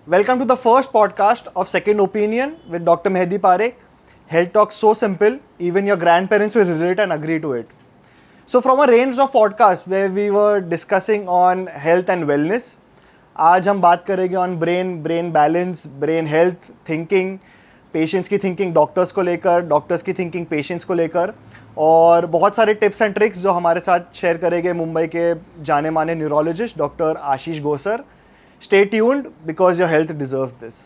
Welcome to the first podcast of Second Opinion with Dr. Mehdi Parekh. Health talk so simple, even your grandparents will relate and agree to it. So, from a range of podcasts where we were discussing on health and wellness, आज हम बात करेंगे on brain balance, brain health, thinking, patients की thinking doctors को लेकर, doctors की thinking patients को लेकर, और बहुत सारे टिप्स एंड ट्रिक्स जो हमारे साथ शेयर करेंगे मुंबई के जाने माने neurologist doctor Ashish Gosar. Stay tuned because your health deserves this.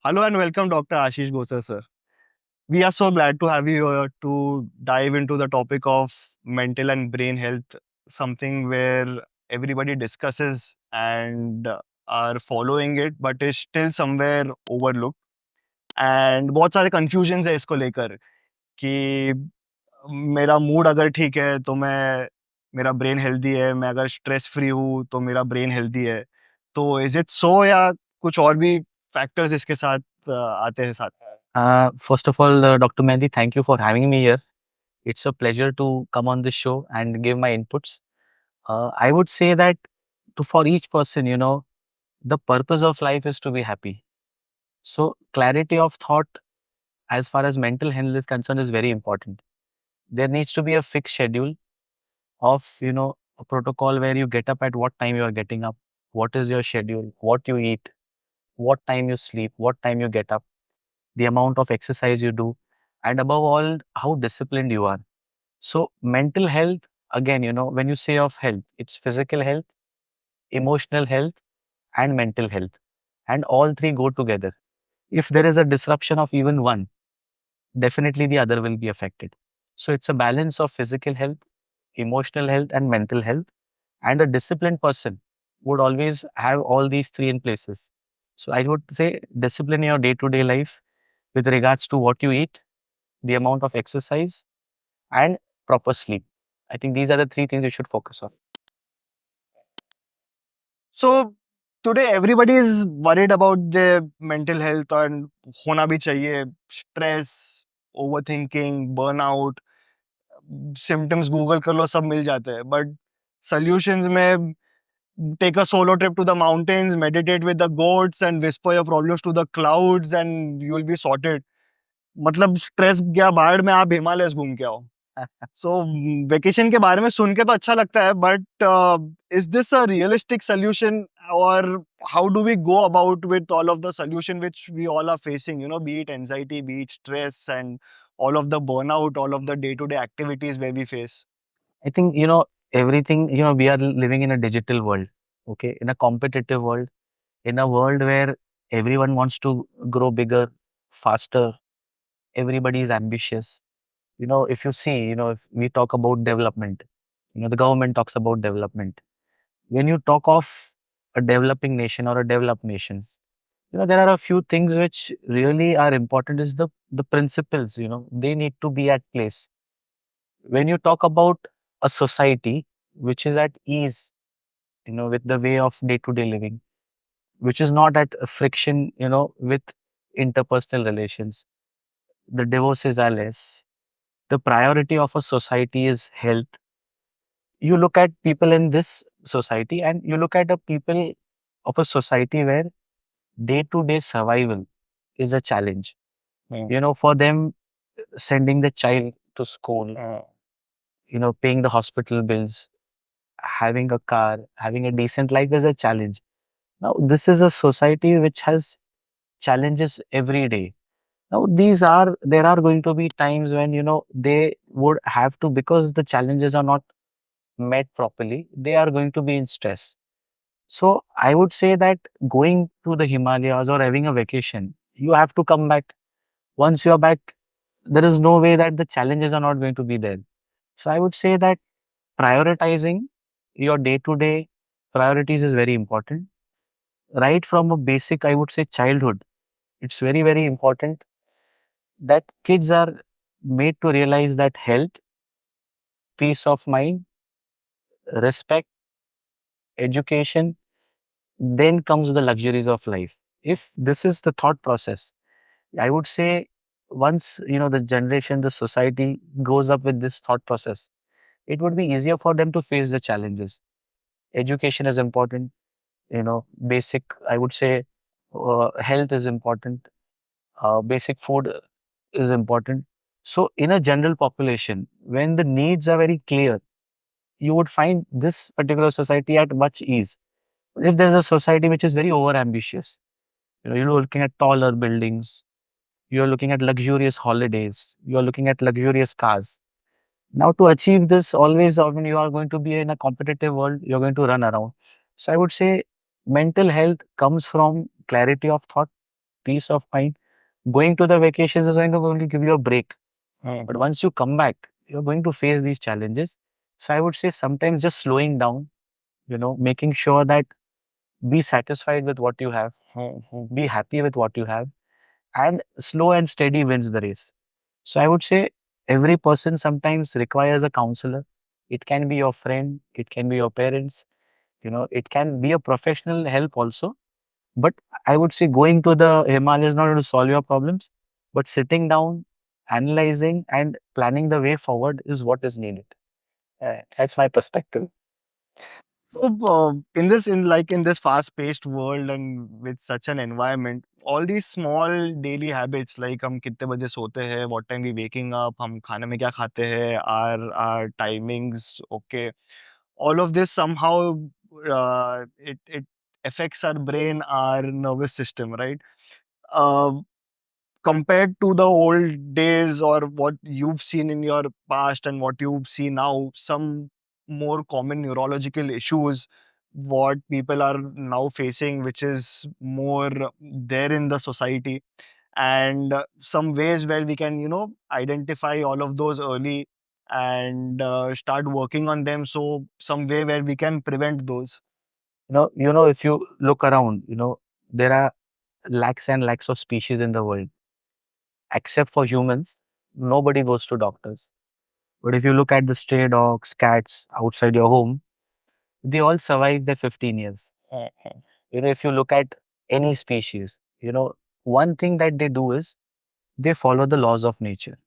Hello and welcome, Dr. Ashish Gosar, sir. We are so glad to have you here to dive into the topic of mental and brain health, something where everybody discusses and are following it, but is still somewhere overlooked. And बहुत सारे confusions है इसको लेकर कि मेरा mood अगर ठीक है तो मैं मेरा ब्रेन हेल्दी है, मैं अगर स्ट्रेस फ्री हूँ तो मेरा ब्रेन हेल्दी है. तो इज इट सो या कुछ और भी फैक्टर्स इसके साथ आते हैं साथ? First of all, Dr. Mehdi, thank you for having me here. It's a pleasure to come on this show and give my inputs. I would say that for each person, the purpose of life is to be happy. So, clarity of thought as far as mental health is concerned is very important. There needs to be a fixed schedule of, a protocol where you get up at what time you are getting up, what is your schedule, what you eat, what time you sleep, what time you get up, the amount of exercise you do, and above all, how disciplined you are. So, mental health, again, when you say of health, it's physical health, emotional health, and mental health. And all three go together. If there is a disruption of even one, definitely the other will be affected. So, it's a balance of physical health, emotional health, and mental health. And a disciplined person would always have all these three in places. So, I would say discipline your day to day life with regards to what you eat, the amount of exercise, and proper sleep. I think these are the three things you should focus on. So today everybody is worried about their mental health and होना भी चाहिए. Stress, overthinking, burnout, symptoms Google कर लो सब मिल जाते हैं. But solutions में take a solo trip to the mountains, meditate with the goats and whisper your problems to the clouds and you will be sorted. मतलब stress गया बाहर में, आप हिमालयस घूम के आओ. सो वेकेशन के बारे में सुन के तो अच्छा लगता है, but is this a realistic solution, और how do we go about with all of the solution which we all are facing, be it anxiety, be it stress, and all of the burnout, all of the day-to-day activities where we face? I think, everything, we are living in a digital world, okay, in a competitive world, in a world where everyone wants to grow bigger, faster, everybody is ambitious. If you see, if we talk about development, the government talks about development. When you talk of a developing nation or a developed nation, there are a few things which really are important is the principles, they need to be at place. When you talk about a society which is at ease, with the way of day-to-day living, which is not at friction, with interpersonal relations, the divorces are less. The priority of a society is health. You look at people in this society and you look at the people of a society where day-to-day survival is a challenge. For them, sending the child to school, paying the hospital bills, having a car, having a decent life is a challenge. Now, this is a society which has challenges every day. Now, there are going to be times when, they would have to, because the challenges are not met properly, they are going to be in stress. So, I would say that going to the Himalayas or having a vacation, you have to come back. Once you're back, there is no way that the challenges are not going to be there. So, I would say that prioritizing your day to day priorities is very important. Right from a basic, I would say, childhood, it's very, very important that kids are made to realize that health, peace of mind, respect, education, then comes the luxuries of life. If this is the thought process, I would say once the generation, the society goes up with this thought process, it would be easier for them to face the challenges. Education is important, basic, I would say, health is important, basic food is important. So in a general population, when the needs are very clear, you would find this particular society at much ease. If there's a society which is very over ambitious, you're looking at taller buildings, you're looking at luxurious holidays, you're looking at luxurious cars. Now, to achieve this, always, I mean, you are going to be in a competitive world, you're going to run around. So, I would say mental health comes from clarity of thought, peace of mind. Going to the vacations is going to give you a break. But once you come back, you're going to face these challenges. So, I would say sometimes just slowing down, making sure that be satisfied with what you have, be happy with what you have, and slow and steady wins the race. So I would say every person sometimes requires a counselor. It can be your friend, it can be your parents, it can be a professional help also. But I would say going to the Himalayas is not going to solve your problems, but sitting down, analyzing, and planning the way forward is what is needed. That's my perspective. So, in this fast-paced world and with such an environment, all these small daily habits like हम कितने बजे सोते हैं, what time we waking up, हम खाने में क्या खाते हैं, our timings, okay, all of this somehow it affects our brain, our nervous system, right? Uh, Compared to the old days or what you've seen in your past and what you see now, some more common neurological issues what people are now facing, which is more there in the society, and some ways where we can, identify all of those early and start working on them. So some way where we can prevent those. If you look around, there are lakhs and lakhs of species in the world. Except for humans, nobody goes to doctors. But if you look at the stray dogs, cats outside your home, they all survive their 15 years. If you look at any species, one thing that they do is they follow the laws of nature.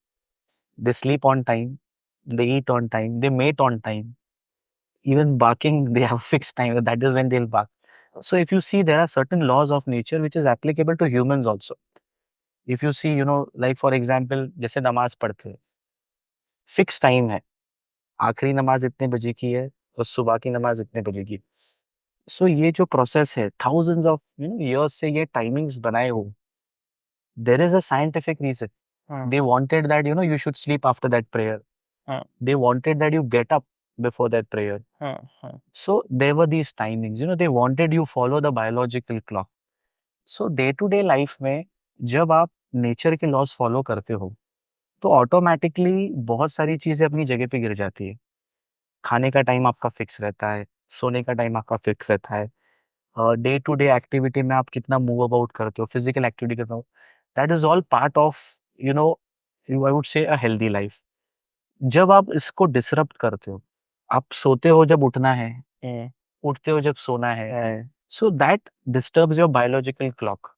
They sleep on time, they eat on time, they mate on time. Even barking, they have a fixed time. That is when they'll bark. So if you see, there are certain laws of nature which is applicable to humans also. If you see, like for example, जैसे नमाज पढ़ते हैं, fix time है, आखिरी नमाज इतने बजे की है और सुबह की नमाज इतने बजे की। सो ये जो प्रोसेस है, थाउजेंड्स ऑफ years से ये टाइमिंग्स बनाए हो, there is a scientific reason. They wanted that you should sleep after that prayer. They wanted that you get up before that prayer. So there were these timings. They wanted you follow the biological clock. So day to day life में जब आप nature के laws follow करते हो, तो automatically बहुत सारी चीजें अपनी जगह पे गिर जाती है. खाने का टाइम आपका फिक्स रहता है, सोने का टाइम आपका फिक्स रहता है, डे टू डे एक्टिविटी में आप कितना मूव अबाउट करते हो, फिजिकल एक्टिविटी करते हो, that is all part of you know I would से अ हेल्दी लाइफ. जब आप इसको डिसरप्ट करते हो, आप सोते हो जब उठना है, उठते हो जब सोना है, so that disturbs your biological clock.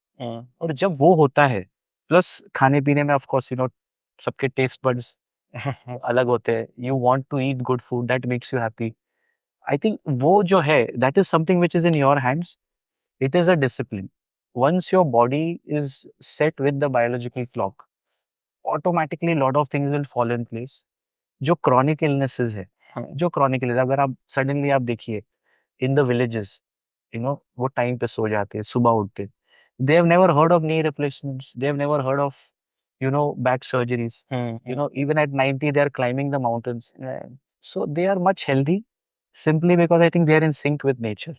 और जब वो होता है, प्लस खाने पीने में ऑफ कोर्स सबके टेस्ट बड्स अलग होते हैं. You want to eat good food that makes you happy. I think वो जो है, that is something which is in your hands. It is a discipline. Once your body is set with the biological clock, automatically lot of things will fall in place. जो chronic illnesses है, जो chronic illness, अगर आप suddenly आप देखिए in the villages, वो time पे सो जाते हैं, सुबह उठते. They have never heard of knee replacements, they have never heard of back surgeries. Even at 90 they are climbing the mountains. So they are much healthy simply because I think they are in sync with nature.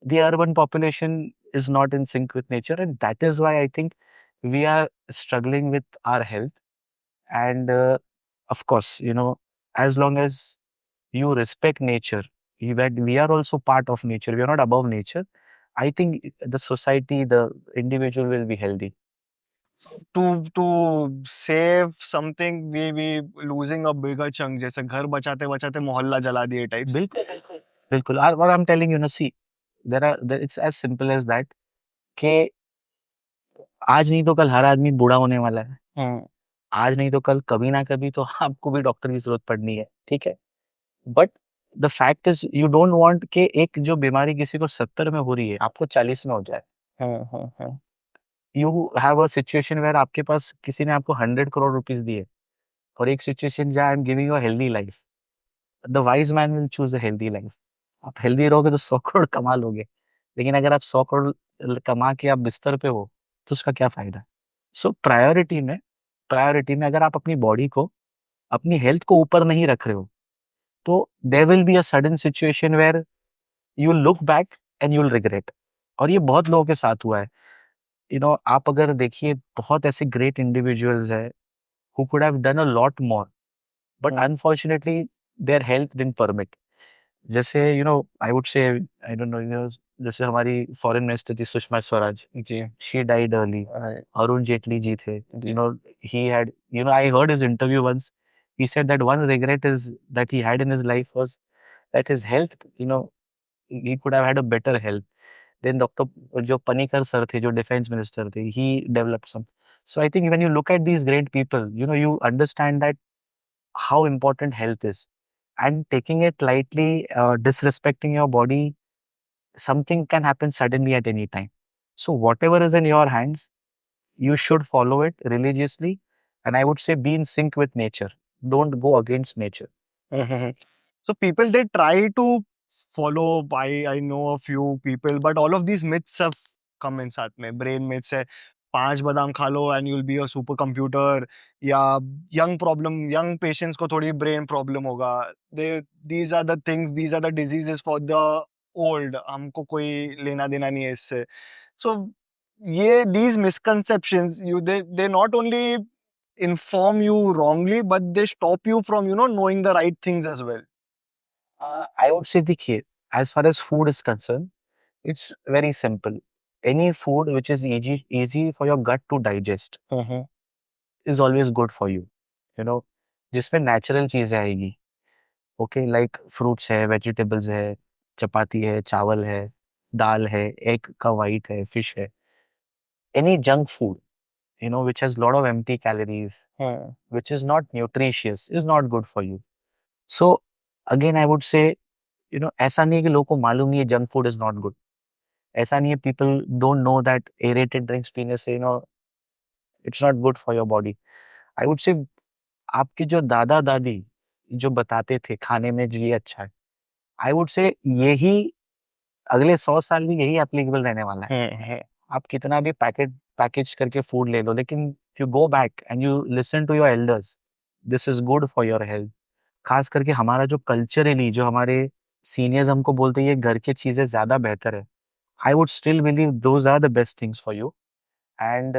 The urban population is not in sync with nature, and that is why I think we are struggling with our health. And of course, as long as you respect nature, that we are also part of nature, we are not above nature. I think the society, the individual will be healthy. To save something, we losing a bigger chunk, जैसे घर बचाते बचाते मोहल्ला जला दिए types. बिल्कुल, बिल्कुल, बिल्कुल. What I'm telling you, see, it's as simple as that कि आज नहीं तो कल हर आदमी बूढ़ा होने वाला है. आज नहीं तो कल, कभी ना कभी तो आपको भी डॉक्टर की जरूरत पड़नी है, ठीक है? But the fact is you don't want कि एक जो बीमारी किसी को 70 में हो रही है, आपको 40 में हो जाए। You have a situation where आपके पास किसी ने आपको 100 करोड़ रुपीस दिए, और एक सिचुएशन जहाँ I am giving you a healthy life. The wise man will choose a healthy life. आप हेल्दी रहोगे तो 100 करोड़ कमा लोगे, लेकिन अगर आप 100 करोड़ कमा के आप बिस्तर पे हो, तो उसका क्या फायदा? सो प्रायोरिटी में अगर आप अपनी बॉडी को, अपनी हेल्थ को ऊपर नहीं रख रहे हो, तो there will be a sudden situation where you look back and you will regret. और ये बहुत लोगों के साथ हुआ है। आप अगर देखिए, बहुत ऐसे ग्रेट इंडिविजुअल्स हैं who could have done a lot more, but unfortunately their health didn't permit. जैसे आई वुड से, आई डोंट नो, जैसे हमारी फॉरेन मिनिस्टर थी Sushma Swaraj ji, she died early. Arun Jaitley ji थे, he had, I heard his interview once, he said that one regret is that he had in his life was that his health, he could have had a better health. Then doctor जो Panicker sir थे, जो defence minister थे, he developed some. So I think when you look at these great people, you understand that how important health is. And taking it lightly, disrespecting your body, something can happen suddenly at any time. So whatever is in your hands, you should follow it religiously. And I would say be in sync with nature. Don't go against nature. So people, they try to follow. I know a few people, but all of these myths have come in साथ में. Brain myths है, 5 बादाम खा लो and you'll be a super computer, या young patients को थोड़ी brain problem होगा. These are the things, these are the diseases for the old. हमको कोई लेना देना नहीं है इससे. So these misconceptions, they not only inform you wrongly, but they stop you from knowing the right things as well. I would say, देखिए, as far as food is concerned, it's very simple. Any food which is easy for your gut to digest is always good for you. You know, जिसमें natural चीजें आएगी, okay, like fruits है, vegetables है, चपाती है, चावल है, दाल है, egg का वाइट है, फिश है। Any junk food, which has lot of empty calories, which is not nutritious, is not good for you. So again, I would say, ऐसा नहीं है कि लोगों को मालूम नहीं है junk food is not good. ऐसा नहीं है people don't know that aerated drinks पीने से it's not good for your body. I would से आपके जो दादा दादी जो बताते थे खाने में जी अच्छा है, आई वुड से यही अगले 100 साल भी यही एप्लीकेबल रहने वाला है। आप कितना भी पैकेज करके फूड ले लो, लेकिन you go back and you listen to your elders, this is good for your health. खास करके हमारा जो कल्चरली, जो हमारे सीनियर्स हमको बोलते हैं ये घर की चीजें ज्यादा बेहतर है, I would still believe those are the best things for you. And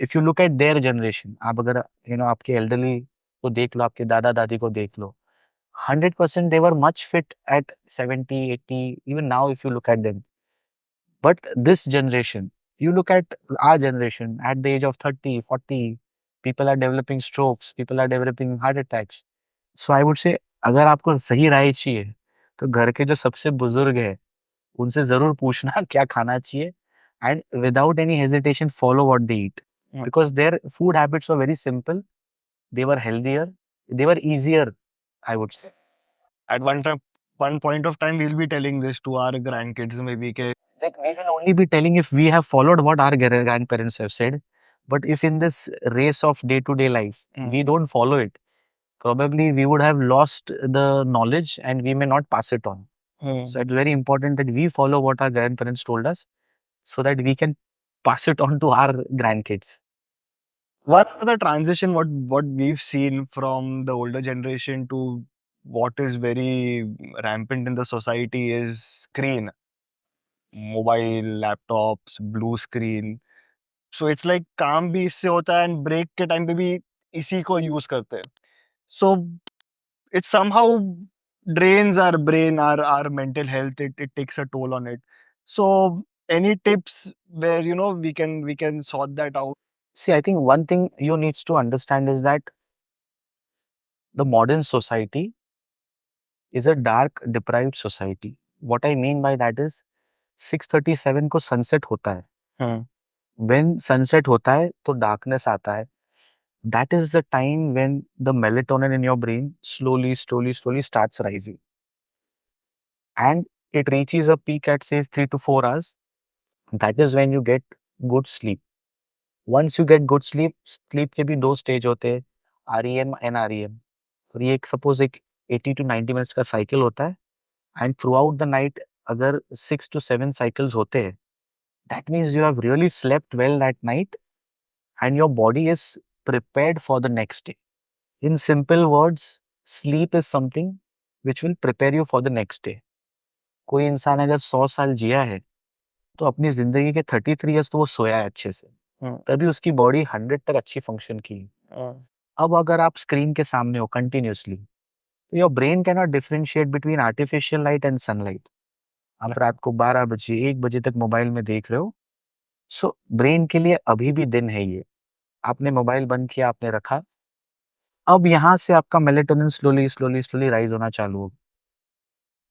if you look at their generation, आप अगर आपके एल्डरली को देख लो, आपके दादा दादी को देख लो, 100% they were much fit at 70, 80, even now if you look at them. But this generation, you look at our generation, at the age of 30, 40, people are developing strokes, people are developing heart attacks. So I would say, अगर आपको सही राय चाहिए, तो घर के जो सबसे बुजुर्ग हैं, उनसे ज़रूर पूछना क्या खाना चाहिए, and without any hesitation follow what they eat. Because their food habits were very simple, they were healthier, they were easier, I would say. At one point of time, we'll be telling this to our grandkids, maybe. Like, we will only be telling if we have followed what our grandparents have said. But if in this race of day to day life, we don't follow it, probably we would have lost the knowledge and we may not pass it on. So it's very important that we follow what our grandparents told us so that we can pass it on to our grandkids. One other transition, what we've seen from the older generation to what is very rampant in the society is screen, mobile, laptops, blue screen. So it's like काम भी इससे होता है and break के time पे भी इसी को use करते हैं. So it somehow drains our brain, our mental health. It takes a toll on it. So any tips where we can sort that out? See, I think one thing you needs to understand is that the modern society is a dark, deprived society. What I mean by that is 6:37 को sunset होता है. When sunset होता है तो darkness आता है. that is the time when the melatonin in your brain slowly starts rising. And it reaches a peak at say 3 to 4 hours. That is when you get good sleep. Once you get good sleep, sleep के भी दो stage होते हैं, REM and REM. और ये एक suppose एक 80 to 90 minutes का साइकिल होता है and through out the night अगर 6 to 7 साइकिल्स होते हैं, that means you have really slept well that night and your body is prepared for the next day. In simple words, sleep is something which will prepare you for the next day. कोई इंसान अगर 100 साल जिया है तो अपनी जिंदगी के 33 years तो वो सोया है अच्छे से, तभी उसकी बॉडी 100 तक अच्छी फंक्शन की है। अब अगर आप स्क्रीन के सामने हो कंटिन्यूअसली, तो your brain can not differentiate between artificial light and sunlight. आप रात को 12 बजे 1 बजे तक मोबाइल में देख रहे हो, सो ब्रेन के लिए अभी भी दिन है ये। आपने मोबाइल बंद किया, आपने रखा, अब यहाँ से आपका मेलेटोनिन स्लोली राइज होना चालू हो।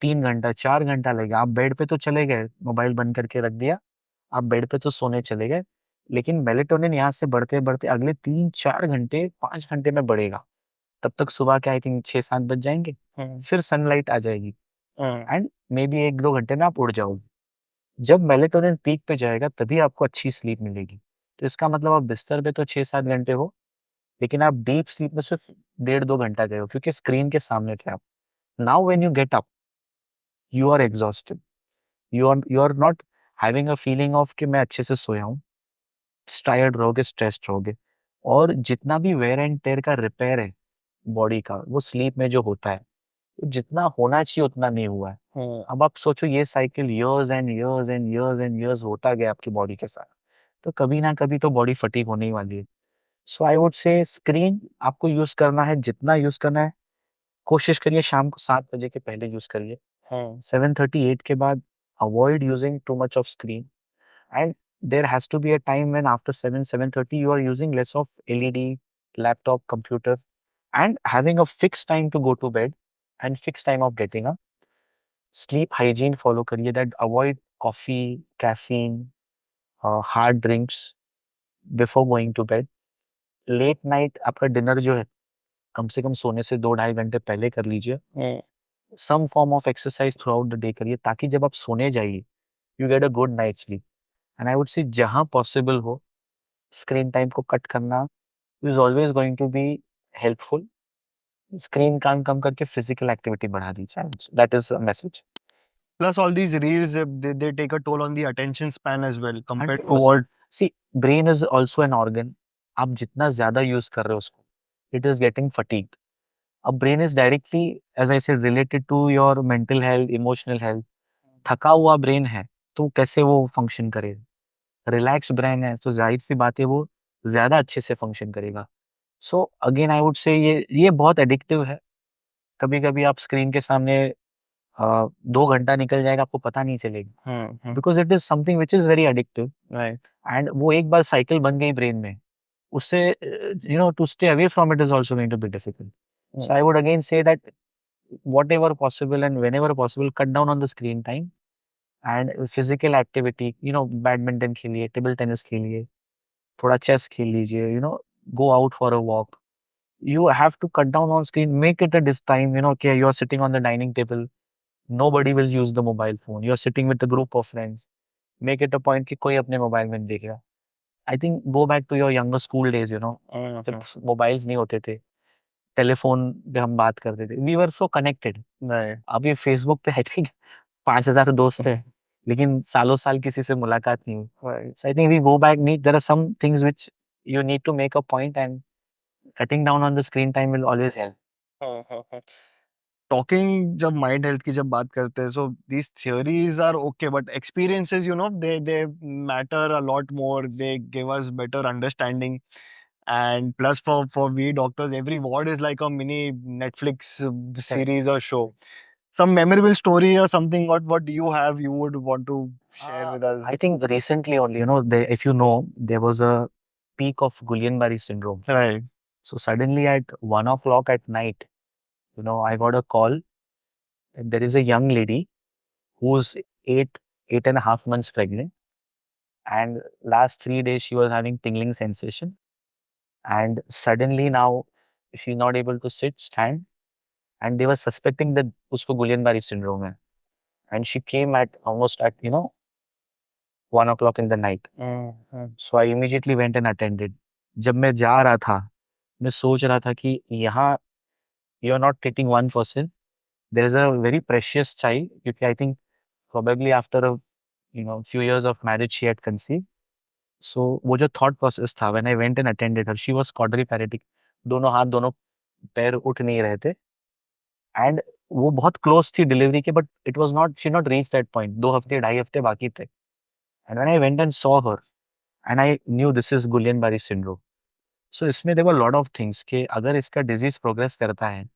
3 घंटा 4 घंटा लगेगा। आप बेड पे तो चले गए, मोबाइल बंद करके रख दिया, आप बेड पे तो सोने चले गए, लेकिन मेलेटोनिन यहाँ से बढ़ते-बढ़ते अगले 3-4 घंटे, 5 घंटे में बढ़ेगा। तब तक सुबह के आई थिंक 6-7 बज जाएँगे, फिर सनलाइट आ जाएगी एंड मेबी 1-2 घंटे में आप उड़ जाओगे। जब मेलेटोनिन पीक पे जाएगा तभी आपको अच्छी स्लीप मिलेगी। तो इसका मतलब आप बिस्तर पे तो 6-7 घंटे हो, लेकिन आप डीप स्लीप में सिर्फ 1.5-2 घंटा गए हो क्योंकि स्क्रीन के सामने थे आप। Now when you get up, you are exhausted. You are not having a feeling of कि मैं अच्छे से सोया हूँ। टायर्ड रहोगे, स्ट्रेस्ड रहोगे और जितना भी वेयर एंड टेयर का रिपेयर है बॉडी का, वो स्लीप में जो होता है, तो जितना होना चाहिए उतना नहीं हुआ है। अब आप सोचो ये साइकिल इयर्स होता गया आपकी बॉडी के साथ, तो कभी ना कभी तो बॉडी फटीग होने ही वाली है। सो आई वुड से स्क्रीन आपको यूज़ करना है, जितना यूज़ करना है, कोशिश करिए शाम को 7 बजे के पहले यूज़ करिए। 7:30-8 के बाद avoid using too much of screen and there has to be a time when after 7:30 you are using less of LED, laptop, computer and having a fixed time to go to bed and fixed time of getting up. Sleep hygiene follow करिए, that avoid coffee, caffeine, hard drinks before going to bed. Late night आपका dinner जो है कम से कम सोने से 2-2.5 घंटे पहले कर लीजिए। Some form of exercise throughout the day करिए ताकि जब आप सोने जाइए you get a good night sleep. And I would say जहाँ पॉसिबल हो स्क्रीन टाइम को कट करना is always going to be helpful. Screen काम कम करके फिजिकल एक्टिविटी बढ़ा दीजिए, that is message. Plus, all these reels, they take a toll on the attention span as well compared to 100%। what. See brain is also an organ. आप जितना ज्यादा use कर रहे हो उसको, इट इज गेटिंग फटीग। अब brain is directly as I said related to your mental health, emotional health. थका हुआ ब्रेन है तो कैसे वो फंक्शन करेगा? रिलैक्स ब्रेन है तो जाहिर सी बात है वो ज्यादा अच्छे से फंक्शन करेगा। सो अगेन आई वुड से ये बहुत एडिक्टिव है। कभी-कभी आप स्क्रीन के सामने 2 घंटा निकल जाएगा आपको पता नहीं चलेगा because it is something which is very addictive Right. And वो एक बार साइकिल बन गई ब्रेन में, उससे to stay away from it is also going to be difficult. So I would again say that whatever possible and whenever possible cut down on the screen time and physical activity, badminton खेलिए, table tennis खेलिए, थोड़ा chess खेल लीजिए, go out for a walk. You have to cut down on screen, make it a this time, okay, you're sitting on the dining table, nobody will use the mobile phone, you're sitting with a group of friends, make it a point कि कोई अपने mobile में नहीं देखेगा। I think go back to your younger school days, जब mobiles नहीं होते थे, टेलीफोन पे हम बात करते थे, we were so connected। Right. अभी फेसबुक पे आई थिंक 5,000 दोस्त हैं, लेकिन सालों साल किसी से मुलाकात नहीं हुई। Right. So I think we go back, there are some things which you need to make a point and cutting down on the screen time will always help। Talking जब mind health की जब बात करते हैं, so these theories are okay, but experiences, they matter a lot more. They give us better understanding. And plus for we doctors, every ward is like a mini Netflix series or show. Some memorable story or something, what do you have you would want to share with us? I think recently only, if you know, there was a peak of Guillain-Barre syndrome. Right. So suddenly at 1 o'clock at night, I got a call that there is a young lady who's 8.5 months pregnant, and last 3 days she was having tingling sensation. and suddenly now she's not able to sit, stand, and they were suspecting that उसको Guillain-Barré syndrome है. And she came at almost at 1 o'clock in the night. So I immediately went and attended. जब मैं जा रहा था, मैं सोच रहा था कि यहाँ you are not treating one person. There is a very precious child. क्योंकि I think probably after a few years of marriage she had conceived. So वो जो thought process था when I went and attended her, she was quadriplegic. दोनों हाथ दोनों पैर उठ नहीं रहे थे एंड वो बहुत क्लोज थी डिलीवरी के but it was not she not reach that point 2 हफ्ते 2.5 हफ्ते बाकी थे and when I went and saw her and I knew this is Guillain-Barre syndrome so इसमें there were lot of things कि अगर इसका डिजीज प्रोग्रेस करता है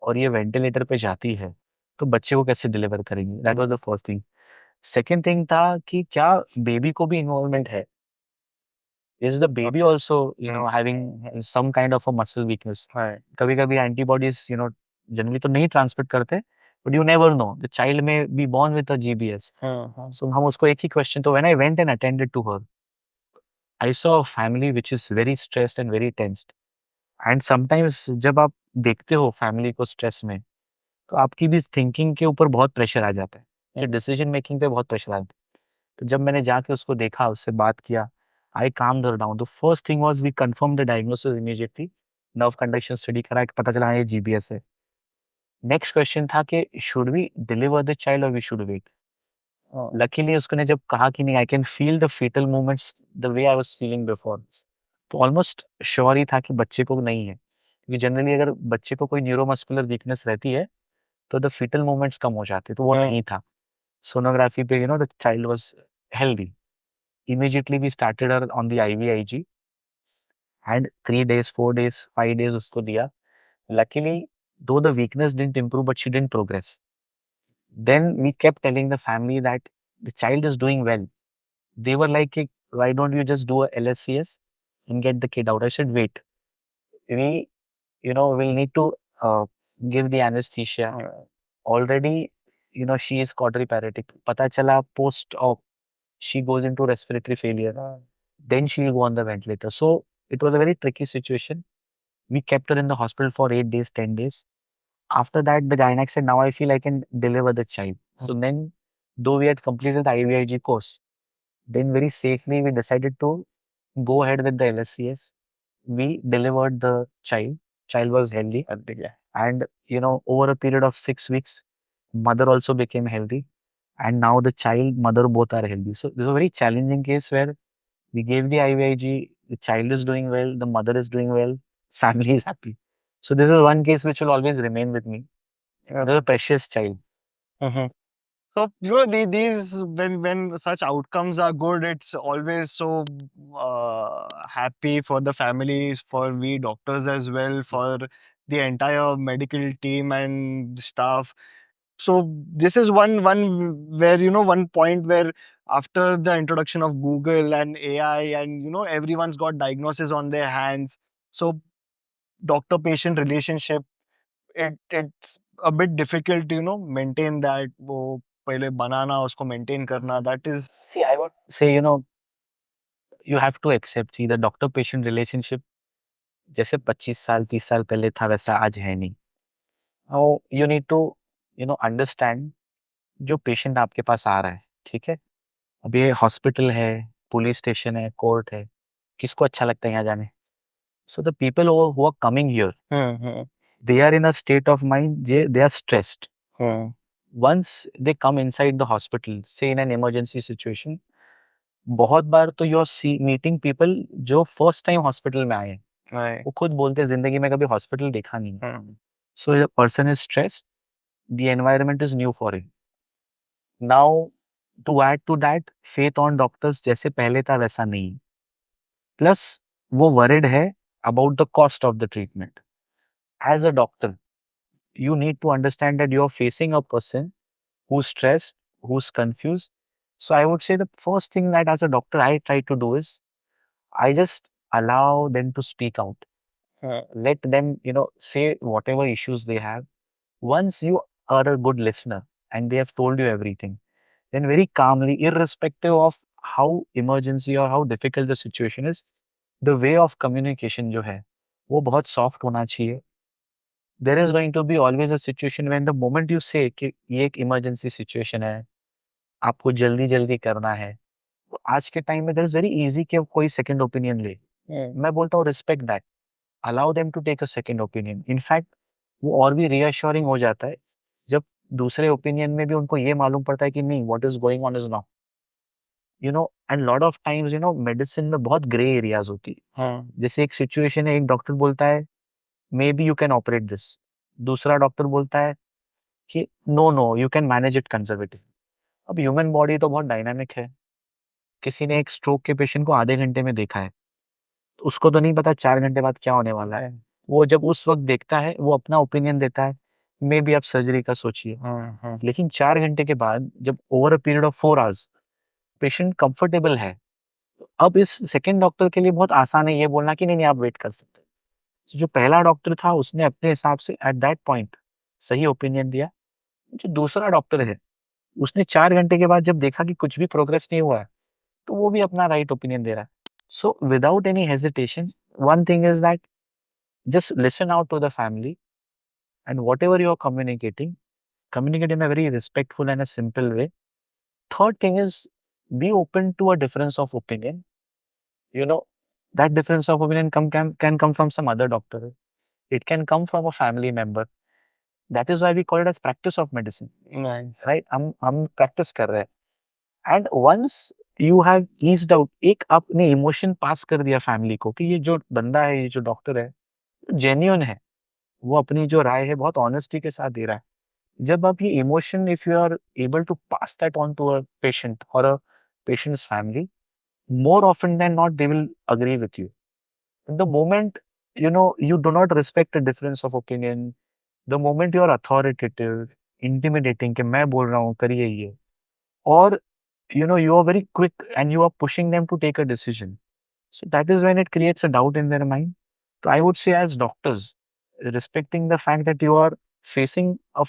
और ये वेंटिलेटर पे जाती है तो बच्चे को कैसे डिलीवर करेंगे that was the first thing second thing था कि क्या बेबी को भी इन्वॉल्वमेंट है is the baby also having some kind of a muscle weakness कभी कभी एंटीबॉडीज जनरली तो नहीं ट्रांसमिट करते but you never know the child may be born with a GBS so हम उसको एक ही क्वेश्चन तो when I went and attended to her I saw a family which is very stressed and very tensed and sometimes जब आप देखते हो family को स्ट्रेस में तो आपकी भी थिंकिंग के ऊपर बहुत प्रेशर आ जाता है डिसीजन मेकिंग पे बहुत प्रेशर आता है तो जब मैंने जाके उसको देखा उससे बात किया आई calmed her down. The first thing was we confirmed the diagnosis immediately. Nerve conduction study करा पता चला हाँ, ये जीबीएस है. नेक्स्ट क्वेश्चन था कि should we deliver the child और वी शुड वेट. लकीली उसने जब कहा कि नहीं I can feel the fetal movements the way I was feeling before तो ऑलमोस्ट श्योर ही था कि बच्चे को नहीं है क्योंकि जनरली अगर बच्चे को कोई न्यूरोमस्कुलर वीकनेस रहती है तो द फीटल मूवमेंट्स कम हो जाते तो वो नहीं था. सोनोग्राफी पे the child was healthy. Immediately we started her on the IVIG and 3 days, 4 days, 5 days उसको दिया. Luckily, though the weakness didn't improve, but she didn't progress. Then we kept telling the family that the child is doing well. They were like, why don't you just do a LSCS and get the kid out? I said, wait, we, we'll need to give the anesthesia. Already, she is quadriplegic. Pata chala post-op, she goes into respiratory failure. Then she'll go on the ventilator. So it was a very tricky situation. We kept her in the hospital for 8 days, 10 days. After that, the gynaec said, now I feel I can deliver the child. So then, though we had completed the IVIG course, then very safely we decided to go ahead with the LSCS. We delivered the child. Child was healthy. And, over a period of 6 weeks, mother also became healthy. And now the child, mother both are healthy. So this is a very challenging case where we gave the IVIG, the child is doing well, the mother is doing well, family is happy. So this is one case which will always remain with me. They're a precious child. So these when such outcomes are good, it's always so happy for the families, for we doctors as well, for the entire medical team and staff. So this is one where one point where after the introduction of Google and AI and everyone's got diagnosis on their hands. So doctor patient relationship it's a bit difficult to maintain that वो पहले बनाना उसको maintain करना that is See, I would say, you have to accept, see, the doctor-patient relationship जैसे 25 साल 30 साल पहले था वैसा आज है नहीं. Now you need to understand जो पेशेंट आपके पास आ रहा है, ठीक है, अब ये हॉस्पिटल है, पुलिस स्टेशन है, कोर्ट है, किसको अच्छा लगता है यहाँ जाने. So the people who are coming here, they are in a state of mind, they are stressed. Once they come inside the hospital, say in an emergency situation, बहुत बार तो यू आर मीटिंग पीपल जो first time hospital में आए हैं. वो खुद बोलते हैं जिंदगी में कभी हॉस्पिटल देखा नहीं. So person is stressed, the environment is new for him. Now to add to that faith on doctors जैसे पहले था वैसा नहीं. प्लस वो वरिड है about the cost of the treatment. As a doctor you need to understand that you're facing a person who's stressed, who's confused. So I would say the first thing that as a doctor I try to do is I just allow them to speak out. Let them, say whatever issues they have. Once you are a good listener and they have told you everything, then very calmly, irrespective of how emergency or how difficult the situation is, the way of communication जो है वो बहुत soft होना चाहिए. There is going to be always a situation when the moment you say कि ये एक emergency situation है, आपको जल्दी जल्दी करना है, तो आज के टाइम में दैट इज वेरी इजी कि कोई सेकंड ओपिनियन ले. मैं बोलता हूँ respect that, allow them to take a second opinion. In fact वो और भी रीअश्योरिंग हो जाता है जब दूसरे ओपिनियन में भी उनको ये मालूम पड़ता है कि नहीं, what is going on is not, and lot of times medicine में बहुत ग्रे एरियाज होती है. जैसे एक सिचुएशन है, एक डॉक्टर बोलता है maybe you can operate this, दूसरा डॉक्टर बोलता है कि no no you can manage it conservative. अब ह्यूमन बॉडी तो बहुत डायनामिक है. किसी ने एक स्ट्रोक के पेशेंट को आधे घंटे में देखा है, तो उसको तो नहीं पता 4 घंटे बाद क्या होने वाला है. वो जब उस वक्त देखता है वो अपना ओपिनियन देता है, मे बी आप सर्जरी का सोचिए. लेकिन 4 घंटे के बाद जब over a period of 4 hours patient comfortable है, तो अब इस सेकेंड डॉक्टर के लिए बहुत आसान है ये बोलना कि नहीं नहीं आप वेट कर सकते हैं. तो जो पहला डॉक्टर था उसने अपने हिसाब से एट दैट पॉइंट सही ओपिनियन दिया. जो दूसरा डॉक्टर है उसने 4 घंटे के बाद जब देखा कि कुछ भी प्रोग्रेस नहीं हुआ है, तो वो भी अपना राइट ओपिनियन दे रहा है. So without any hesitation, one thing is that just listen out to the family, and whatever you're communicating, communicate in a very respectful and a simple way. Third thing is be open to a difference of opinion. You know, that difference of opinion can come from some other doctor. It can come from a family member. That is why we call it as practice of medicine. Right? हम practice कर रहे हैं. And once you have eased out, एक आपने emotion pass कर दिया family को कि ये जो बंदा है, ये जो डॉक्टर है, genuine है, वो अपनी जो राय है बहुत ऑनेस्टी के साथ दे रहा है. जब आप ये emotion, if you are able to pass that on to a patient और a patient's family, more often than not they will agree with you. The moment you do not respect the difference of opinion, the moment you are authoritative, intimidating कि मैं बोल रहा हूँ करिए ये, or you are very quick and you are pushing them to take a decision, so that is when it creates a doubt in their mind. So I would say as doctors, respecting the fact that you are facing a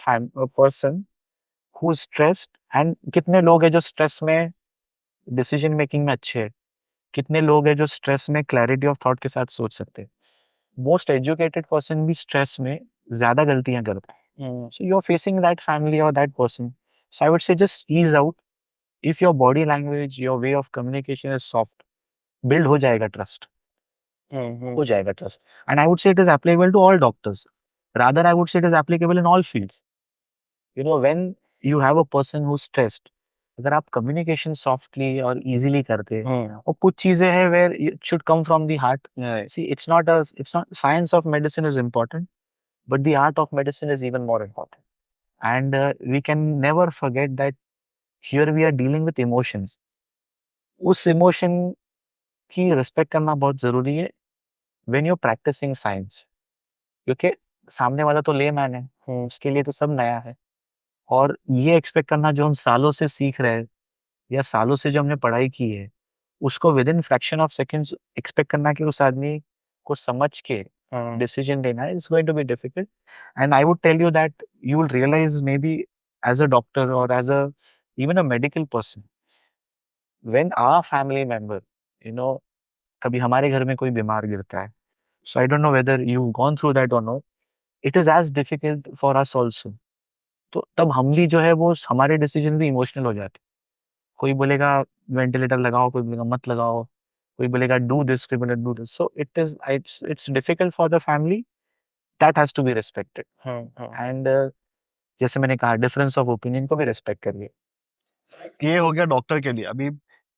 person who's stressed, and कितने लोग हैं जो stress में decision making में अच्छे हैं, कितने लोग हैं जो स्ट्रेस में क्लैरिटी ऑफ थॉट के साथ सोच सकते हैं. मोस्ट एजुकेटेड पर्सन भी स्ट्रेस में ज्यादा गलतियां करता है. So you are facing that family और that person, so I would say just ease out. If your body language, your way of communication is soft, build हो जाएगा ट्रस्ट. हो जाएगा trust. And I would say it is applicable to all doctors. Rather I would say it is applicable in all fields. When you have a person who stressed, अगर आप communication softly और easily करते हैं, और कुछ चीजें हैं where it should come from the heart. See it's not science of medicine is important, but the art of medicine is even more important. And we can never forget that here we are dealing with emotions. उस emotion की respect करना बहुत जरूरी है when you practising science, क्योंकि सामने वाला तो लेमैन है, उसके लिए तो सब नया है. और ये एक्सपेक्ट करना जो हम सालों से सीख रहे हैं या सालों से जो हमने पढ़ाई की है, उसको with in fraction of seconds expect करना कि उस आदमी को समझ के डिसीजन लेना है, is going to be difficult. And I would tell you that you will realise maybe as a doctor और as a even a medical person, when our family member, you know कभी हमारे घर में कोई बीमार गिरता है, so I don't know whether you gone through that और not, it is as difficult for us also. तो तब हम भी जो है वो हमारे डिसीजन भी इमोशनल हो जाते हैं. कोई बोलेगा वेंटिलेटर लगाओ, कोई बोलेगा मत लगाओ, कोई बोलेगा डू दिस, कोई बोलेगा do this. So it's difficult for the family, that has to be respected. And जैसे मैंने कहा, डिफरेंस ऑफ ओपिनियन को भी रिस्पेक्ट करिए. ये हो गया डॉक्टर के लिए. अभी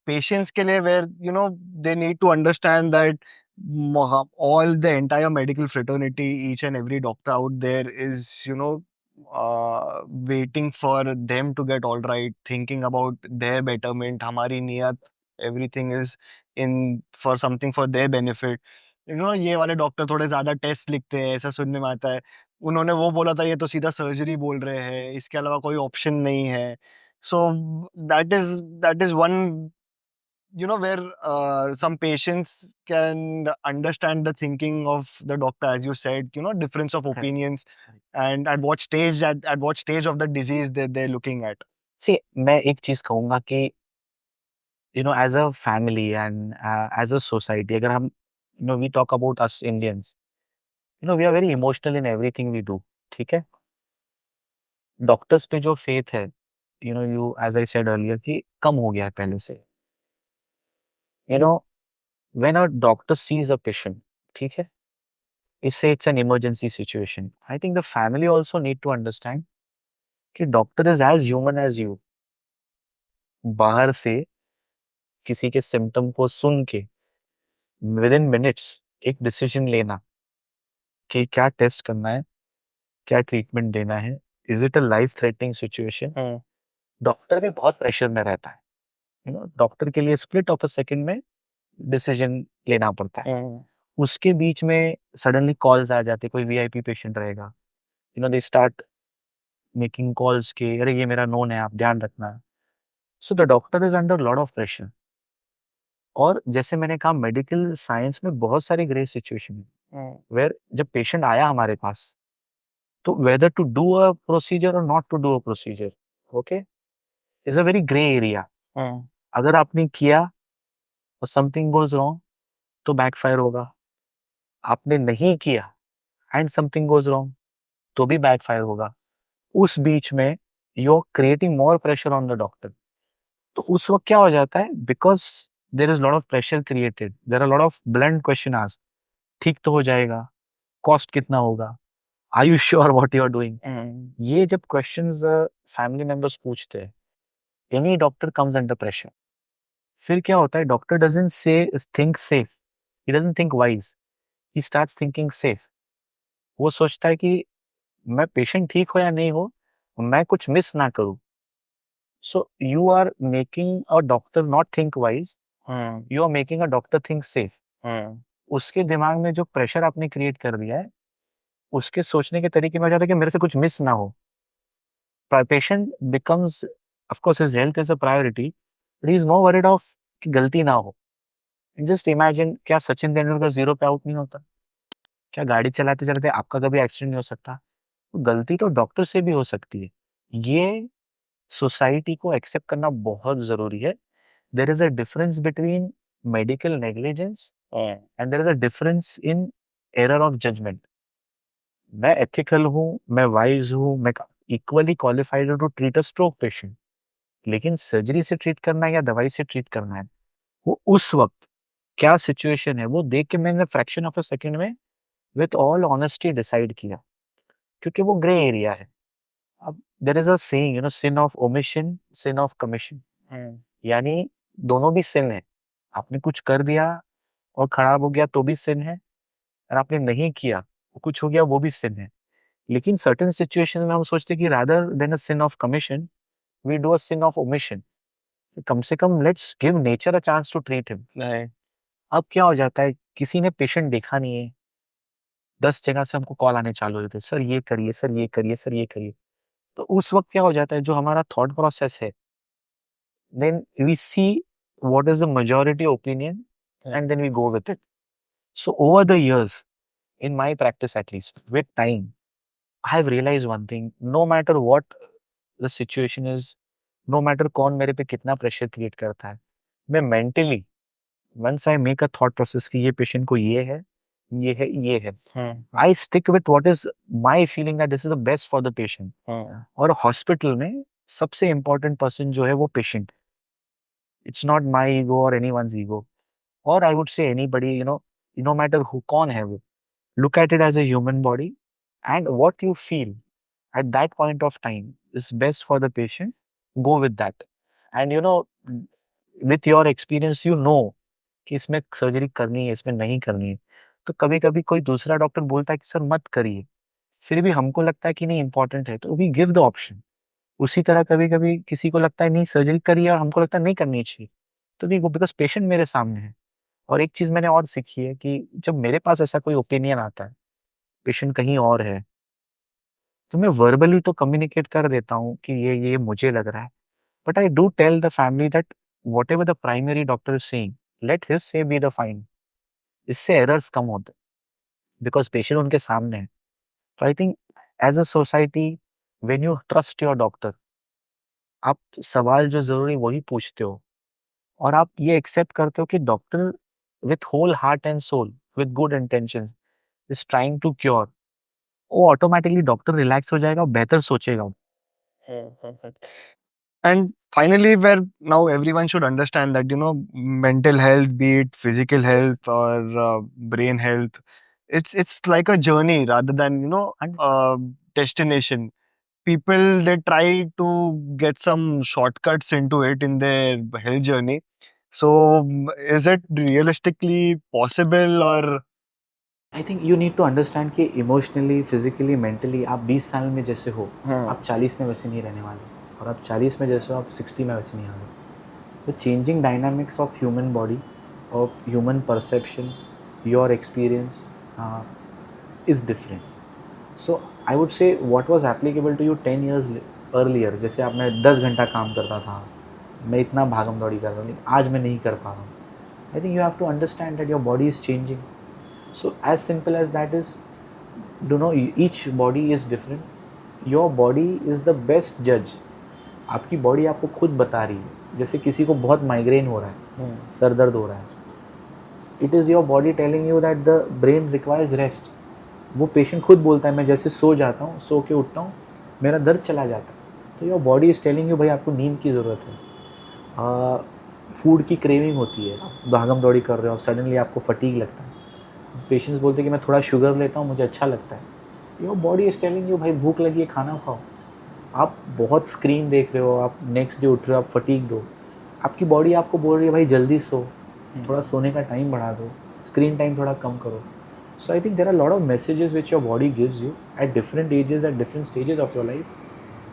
पेशेंट्स के लिए where they need to understand that all the entire medical fraternity, each and every doctor out there is waiting for them to get all right, thinking about their betterment. हमारी नियत, everything is in for something for their benefit. ये वाले doctor थोड़े ज्यादा test लिखते हैं, ऐसा सुनने में आता है. उन्होंने वो बोला था, ये तो सीधा सर्जरी बोल रहे हैं, इसके अलावा कोई ऑप्शन नहीं है. So that is one, where some patients can understand the thinking of the doctor, as you said, difference of Correct. opinions, Correct. and at what stage of the disease they're looking at. सी मैं एक चीज कहूंगा कि as a family and as a society, अगर हम we talk about us Indians. We are very emotional in everything we do. ठीक है? Doctors पे जो फेथ है, you as I said earlier कि कम हो गया है पहले से. You know, when a doctor sees a patient, ठीक है? Say it's an emergency situation. I think the family also need to understand कि doctor is as human as you. बाहर से किसी के सिम्टम को सुन के within minutes एक डिसीजन लेना कि क्या टेस्ट करना है, क्या ट्रीटमेंट देना है, is it a life threatening situation. Doctor भी बहुत प्रेशर में रहता है. डॉक्टर के लिए स्प्लिट ऑफ अ सेकंड में डिसीजन लेना पड़ता है. उसके बीच में सडनली कॉल्स आ जाते, कोई वीआईपी पेशेंट रहेगा, दे स्टार्ट मेकिंग कॉल्स के अरे ये मेरा नोन है, आप ध्यान रखना. So the doctor is under lot of pressure. और जैसे मैंने कहा मेडिकल साइंस में बहुत सारी ग्रे सिचुएशन है वेयर जब पेशेंट आया हमारे पास, तो whether to do a procedure or not to do a procedure, okay, is a very gray area. अगर आपने किया और something goes wrong, तो backfire होगा. आपने नहीं किया and something goes wrong, तो भी backfire होगा. उस बीच में you're creating more pressure on the doctor. तो उस वक्त क्या हो जाता है, because there is lot of pressure created, there are lot of blunt question asked. ठीक तो हो जाएगा, कॉस्ट कितना होगा, are you sure what you are doing. ये जब क्वेश्चंस फैमिली मेंबर्स पूछते हैं, any doctor comes under pressure. फिर क्या होता है, doctor doesn't say think safe, he doesn't think wise, he starts thinking safe. वो सोचता है कि मैं पेशेंट ठीक हो या नहीं हो, मैं कुछ मिस ना करूं. So you are making a doctor not think wise, you are making a doctor think safe. उसके दिमाग में जो प्रेशर आपने क्रिएट कर दिया है, उसके सोचने के तरीके में हो जाता है कि मेरे से कुछ मिस ना हो. Patient becomes, of course, his health is a priority, but he is more worried of कि गलती ना हो. Just imagine, क्या सचिन तेंदुलकर 0 पे आउट नहीं होता? क्या गाड़ी चलाते चलाते आपका कभी एक्सीडेंट नहीं हो सकता? तो गलती तो डॉक्टर से भी हो सकती है. ये सोसाइटी को एक्सेप्ट करना बहुत जरूरी है. There is a difference between medical negligence and there is a difference in error of judgement. मैं एथिकल हूँ, मैं वाइज हूँ, मैं equally qualified to treat a stroke patient, लेकिन सर्जरी से ट्रीट करना है या दवाई से ट्रीट करना है, वो उस वक्त क्या सिचुएशन है वो देख के मैंने फ्रैक्शन ऑफ अ सेकंड में विथ ऑल ऑनेस्टी डिसाइड किया, क्योंकि वो ग्रे एरिया है. अब there is a saying, sin of omission, sin of commission. यानी दोनों भी सिन है. आपने कुछ कर दिया और खराब हो गया तो भी सिन है, और आपने नहीं किया कुछ हो गया वो भी सिन है. लेकिन सर्टेन सिचुएशन में हम सोचते हैं कि rather than a sin of commission we do a sin of omission. कम से कम let's give nature a chance to treat him. अब क्या हो जाता है, किसी ने पेशेंट देखा नहीं है, 10 जगह से हमको कॉल आने चालू हो जाते हैं, सर ये करिए, सर ये करिए, सर ये करिए. तो उस वक्त क्या हो जाता है, जो हमारा थॉट प्रोसेस है, then we see what is the majority opinion and then we go with it. So over the years, in my practice at least, with time I have realized one thing, no matter what the situation is, no matter कौन मेरे पे कितना pressure create करता है, मैं mentally once I make a thought process कि ये patient को ये है, ये है, ये है, I stick with what is my feeling that this is the best for the patient. और हॉस्पिटल में सबसे इंपॉर्टेंट पर्सन जो है वो patient. It's not my ego और एनीवन्स ईगो, और I would say anybody, no matter who कौन है वो, look at it as a human body, and what you feel at that point of time is best for the patient, go with that. And with your experience, कि इसमें surgery करनी है, इसमें नहीं करनी है. तो कभी कभी कोई दूसरा डॉक्टर बोलता है कि सर मत करिए, फिर भी हमको लगता है कि नहीं इंपॉर्टेंट है, तो वी गिव द ऑप्शन. उसी तरह कभी कभी किसी को लगता है नहीं सर्जरी करिए और हमको लगता है नहीं करनी चाहिए, तो वी गो, बिकॉज पेशेंट मेरे सामने है. और एक चीज मैंने और सीखी है कि जब मेरे पास ऐसा कोई ओपिनियन आता है, पेशेंट कहीं और है, तो मैं वर्बली तो कम्युनिकेट कर देता हूँ कि ये मुझे लग रहा है, but I do tell the family that whatever the primary doctor is saying, let his say be the fine. इससे एरर्स कम होते हैं, बिकॉज पेशेंट उनके सामने है. तो I think as a society, when you trust your doctor, आप सवाल जो जरूरी वही पूछते हो, और आप ये एक्सेप्ट करते हो कि doctor with whole heart and soul with good intentions is trying to cure, वो ऑटोमेटिकली डॉक्टर रिलैक्स हो जाएगा, बेहतर सोचेगा. And finally, where now everyone should understand that, mental health, be it physical health or brain health, it's like a journey rather than, And a destination. People, they try to get some shortcuts into it in their health journey. So, is it realistically possible, or I think you need to understand कि emotionally, physically, mentally आप 20 साल में जैसे हो, आप 40 में वैसे नहीं रहने वाले, और आप 40 में जैसे हो आप 60 में वैसे नहीं आगे. The changing dynamics of human body, of human perception, your experience is different. So I would say what was applicable to you 10 years earlier, जैसे आप मैं 10 घंटा काम करता था, मैं इतना भागम दौड़ी कर रहा हूँ, आज मैं नहीं कर पा रहा हूँ. I think you have to understand that your body is changing. So as simple as that is, each body is different. Your body is the best judge. आपकी बॉडी आपको खुद बता रही है. जैसे किसी को बहुत माइग्रेन हो रहा है, सर दर्द हो रहा है, it is your body telling you that the brain requires rest. वो पेशेंट खुद बोलता है मैं जैसे सो जाता हूँ, सो के उठता हूँ, मेरा दर्द चला जाता है. तो your body is telling you भाई आपको नींद की ज़रूरत है. फूड की क्रेविंग होती है, आप भागम दौड़ी कर रहे हो, सडनली आपको फटीग लगता है, पेशेंट्स बोलते हैं कि मैं थोड़ा शुगर लेता हूँ, मुझे अच्छा लगता है. Your body is telling you भाई भूख लगी है, खाना खाओ. आप बहुत स्क्रीन देख रहे हो, आप नेक्स्ट डे उठ रहे हो, आप फटीग दो, आपकी बॉडी आपको बोल रही है भाई जल्दी सो, थोड़ा सोने का टाइम बढ़ा दो, स्क्रीन टाइम थोड़ा कम करो. So I think there are lot of messages which your body gives you at different ages, at different stages of your life.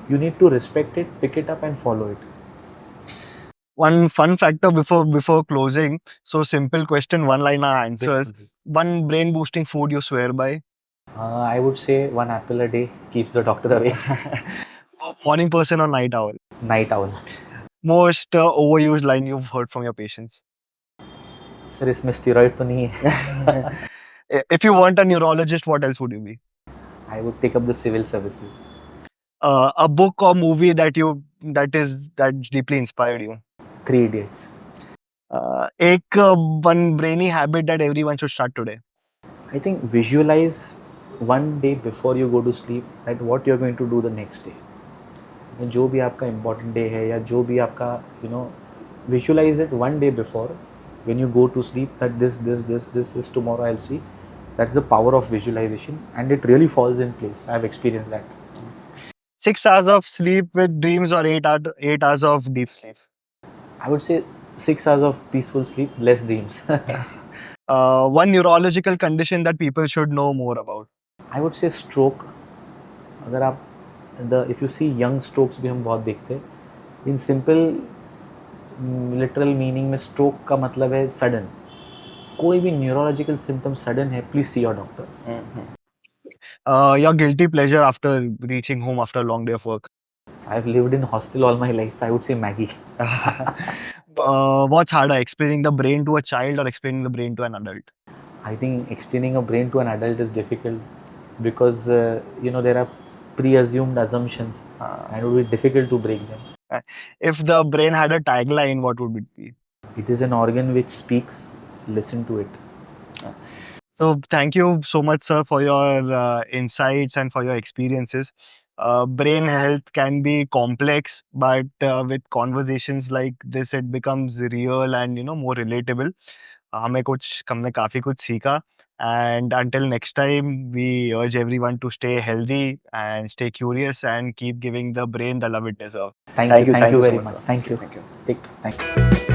You need to respect it, pick it up and follow it. one fun factor before closing? So simple question, one liner answers. One brain boosting food you swear by? I would say one apple a day keeps the doctor away. Morning person or night owl? Night owl. Most overused line you've heard from your patients? Sir, इसमें steroid तो नहीं है. If you weren't a neurologist, what else would you be? I would take up the civil services. A book or movie that deeply inspired you? 3 Idiots. One brainy habit that everyone should start today? I think visualize one day before you go to sleep that what you're going to do the next day. जो भी आपका important day है या जो भी आपका visualize it one day before when you go to sleep that this is tomorrow I'll see. That's the power of visualization and it really falls in place. I've experienced that. 6 hours of sleep with dreams or 8 hours of deep sleep? I would say 6 hours of peaceful sleep, less dreams. One neurological condition that people should know more about? I would say stroke. अगर आप if you see young strokes भी हम बहुत देखते हैं. In simple literal meaning में stroke का मतलब है sudden. कोई भी neurological symptom sudden है, please see your doctor. Your guilty pleasure after reaching home after a long day of work? So I've lived in hostel all my life, so I would say Maggie. What's harder, explaining the brain to a child or explaining the brain to an adult? I think explaining a brain to an adult is difficult because there are pre-assumed assumptions and it would be difficult to break them. If the brain had a tagline, what would it be? It is an organ which speaks, listen to it. So thank you so much, sir, for your insights and for your experiences. Brain health can be complex, but with conversations like this, it becomes real and more relatable. हमने काफी कुछ सीखा. And until next time, we urge everyone to stay healthy and stay curious and keep giving the brain the love it deserves. Thank you so very much, much. sir. Thank you. Thank you. Thank you.